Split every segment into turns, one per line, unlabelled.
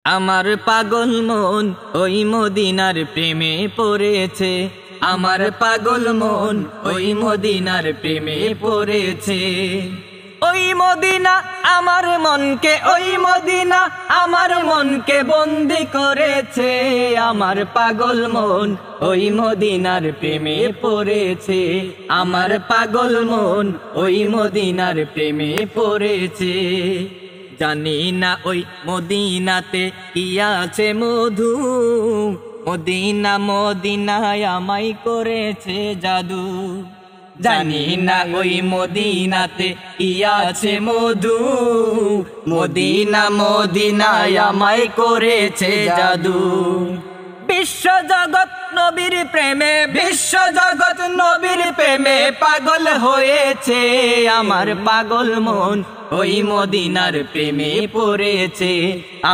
আমার পাগল মন ওই মদিনার প্রেমে পড়েছে। আমার পাগল মন ওই মদিনার প্রেমে পড়েছে। ওই মদিনা আমার মনকে, ওই মদিনা আমার মনকে বন্দি করেছে। আমার পাগল মন ওই মদিনার প্রেমে পড়েছে। আমার পাগল মন ওই মদিনার প্রেমে পড়েছে। জানি না ওই মদিনাতে কি আছে মধু, মদিনা মদিনায় আমায় করেছে জাদু। জানি না ওই মদিনাতে কি আছে মধু, মদিনা মদিনায় আমায় করেছে জাদু। বিশ্ব জগৎ নবীর প্রেমে, বিশ্ব জগৎ নবীর প্রেমে পাগল হয়েছে। আমার পাগল মন ওই মদিনার প্রেমে পড়েছে।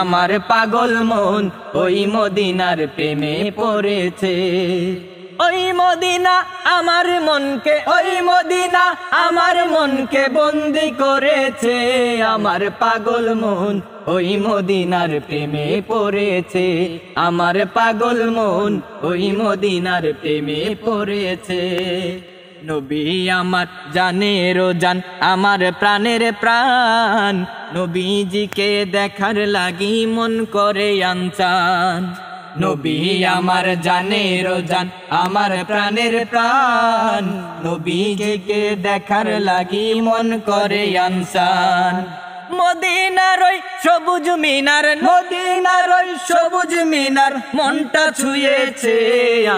আমার পাগল মন ওই মদিনার প্রেমে পড়েছে। ওই মদিনা আমার মনকে, ওই মদিনা আমার মনকে বন্দি করেছে। আমার পাগল মন ওই মদিনার প্রেমে পড়েছে। আমার পাগল মন ওই মদিনার প্রেমে পড়েছে। নবী আমার জানের জান, আমার প্রাণের প্রাণ, নবীজিকে দেখার লাগি মন করে আনচান। নবী আমার জানের জান, আমার প্রাণের প্রাণ, নবীজিকে দেখার লাগি মন করে আনচান। মদিনার ওই সবুজ মিনার, মদিনার ওই সবুজ মিনার মনটা ছুঁয়েছে।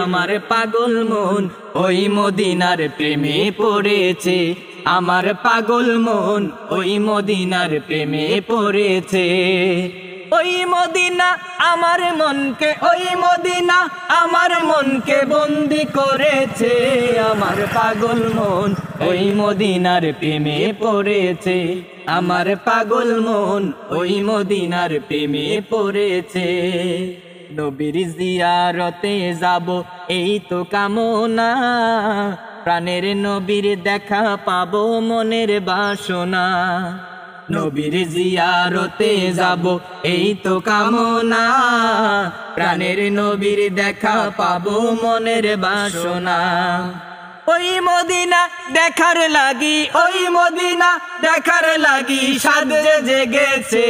আমার পাগল মন ওই মদিনার প্রেমে পড়েছে। আমার পাগল মন ওই মদিনার প্রেমে পড়েছে। ওই মদিনা আমার মনকে, ওই মদিনা আমার মনকে বন্দি করেছে। আমার পাগল মন ওই মদিনার প্রেমে পড়েছে। আমার পাগল মন ওই মদিনার প্রেমে পড়েছে। নবীর জিয়ারতে যাব এই তো কামনা, প্রাণের নবীর দেখা পাবো মনের বাসনা। নবীর জিয়ারতে যাব এই তো কামনা, প্রাণের নবীর দেখা পাবো মনের বাসনা। ওই মদিনা দেখার লাগি, ওই মদিনা দেখার লাগি সাজে জেগেছে।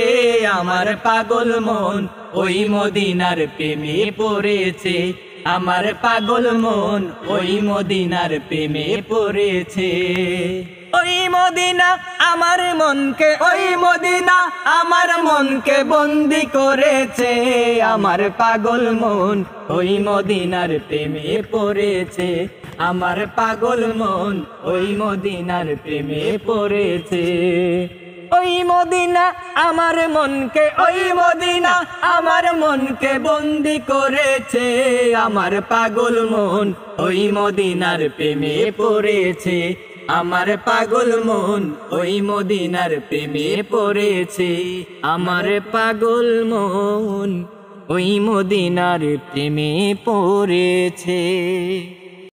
আমার পাগল মন ওই মদিনার প্রেমে পড়েছে। আমার পাগল মন ওই মদিনার প্রেমে পড়েছে। ওই মদিনা আমার মনকে, ওই মদিনা আমার মনকে বন্দি করেছে। আমার পাগল মন ওই মদিনার প্রেমে পড়েছে। আমার পাগল মন ওই মদিনার প্রেমে পড়েছে। ওই মদিনা আমার মনকে, ওই মদিনা আমার মনকে বন্দি করেছে। আমার পাগল মন ওই মদিনার প্রেমে পড়েছে। আমার পাগল মন ওই মদিনার প্রেমে পড়েছে। আমার পাগল মন ওই মদিনার প্রেমে পড়েছে।